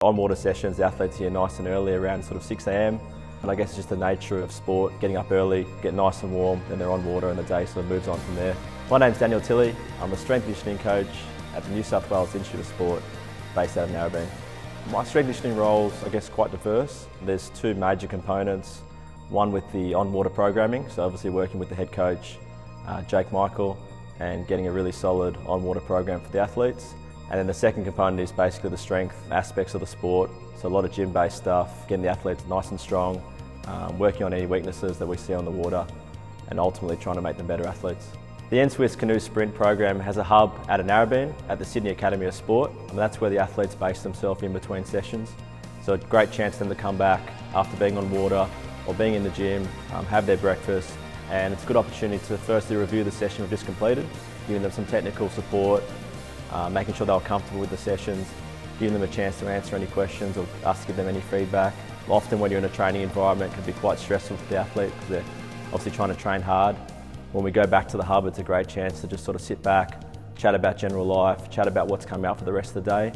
On-water sessions, the athletes here nice and early, around sort of 6 a.m. And I guess it's just the nature of sport, getting up early, get nice and warm, then they're on water and the day sort of moves on from there. My name's Tilley. I'm a strength and conditioning coach at the New South Wales Institute of Sport, based out of Narrabeen. My strength and conditioning role's, I guess, quite diverse. There's two major components. One with the on-water programming, so obviously working with the head coach, Jake Michael, and getting a really solid on-water program for the athletes. And then the second component is basically the strength aspects of the sport. So a lot of gym-based stuff, getting the athletes nice and strong, working on any weaknesses that we see on the water, and ultimately trying to make them better athletes. The NSWIS Canoe Sprint program has a hub out of Narrabeen at the Sydney Academy of Sport, and that's where the athletes base themselves in between sessions. So a great chance for them to come back after being on water or being in the gym, have their breakfast, and it's a good opportunity to firstly review the session we've just completed, giving them some technical support, making sure they're comfortable with the sessions, giving them a chance to answer any questions or us to give them any feedback. Often when you're in a training environment, it can be quite stressful for the athlete because they're obviously trying to train hard. When we go back to the hub, it's a great chance to just sort of sit back, chat about general life, chat about what's coming up for the rest of the day.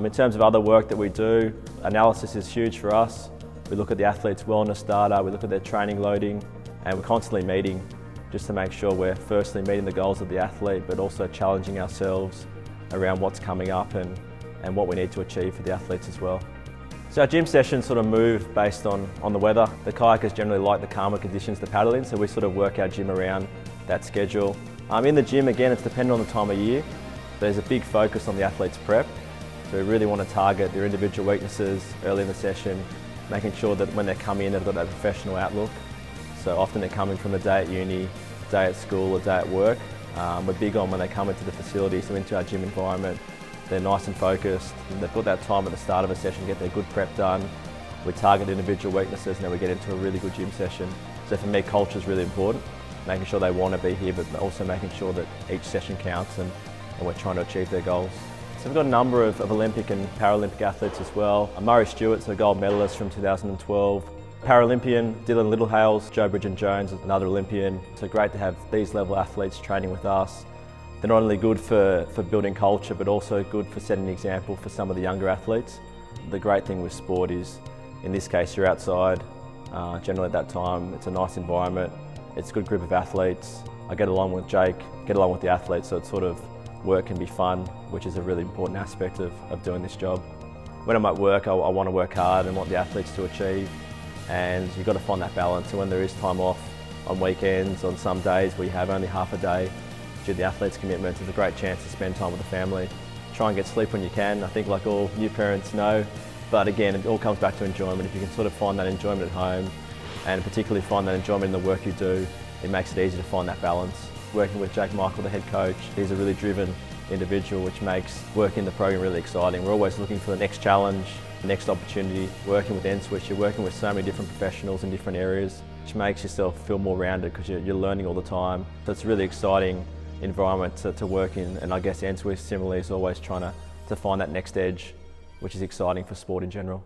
In terms of other work that we do, analysis is huge for us. We look at the athlete's wellness data, we look at their training loading, and we're constantly meeting just to make sure we're firstly meeting the goals of the athlete, but also challenging ourselves around what's coming up and what we need to achieve for the athletes as well. So our gym sessions sort of move based on the weather. The kayakers generally like the calmer conditions to paddle in, so we sort of work our gym around that schedule. In the gym, again, it's dependent on the time of year. There's a big focus on the athlete's prep. So we really want to target their individual weaknesses early in the session, making sure that when they come in, they've got that professional outlook. So often they're coming from a day at uni, a day at school, a day at work. We're big on when they come into the facility, so into our gym environment, they're nice and focused. They've got that time at the start of a session to get their good prep done. We target individual weaknesses and then we get into a really good gym session. So for me, culture is really important, making sure they want to be here, but also making sure that each session counts and we're trying to achieve their goals. So we've got a number of Olympic and Paralympic athletes as well. Murray Stewart's a gold medalist from 2012. Paralympian, Dylan Littlehales, Joe Bridgen-Jones, another Olympian. So great to have these level athletes training with us. They're not only good for building culture, but also good for setting an example for some of the younger athletes. The great thing with sport is, in this case, you're outside. Generally at that time, it's a nice environment. It's a good group of athletes. I get along with Jake, get along with the athletes, so it's sort of work can be fun, which is a really important aspect of doing this job. When I'm at work, I want to work hard and want the athletes to achieve, and you've got to find that balance. So when there is time off on weekends, on some days where you have only half a day, due to the athlete's commitments, it's a great chance to spend time with the family. Try and get sleep when you can. I think like all new parents know, but again, it all comes back to enjoyment. If you can sort of find that enjoyment at home, and particularly find that enjoyment in the work you do, it makes it easy to find that balance. Working with Jake Michael, the head coach, he's a really driven individual, which makes working the program really exciting. We're always looking for the next challenge, the next opportunity. Working with NSWIS, you're working with so many different professionals in different areas, which makes yourself feel more rounded because you're learning all the time. So it's a really exciting environment to work in, and I guess NSWIS similarly is always trying to find that next edge, which is exciting for sport in general.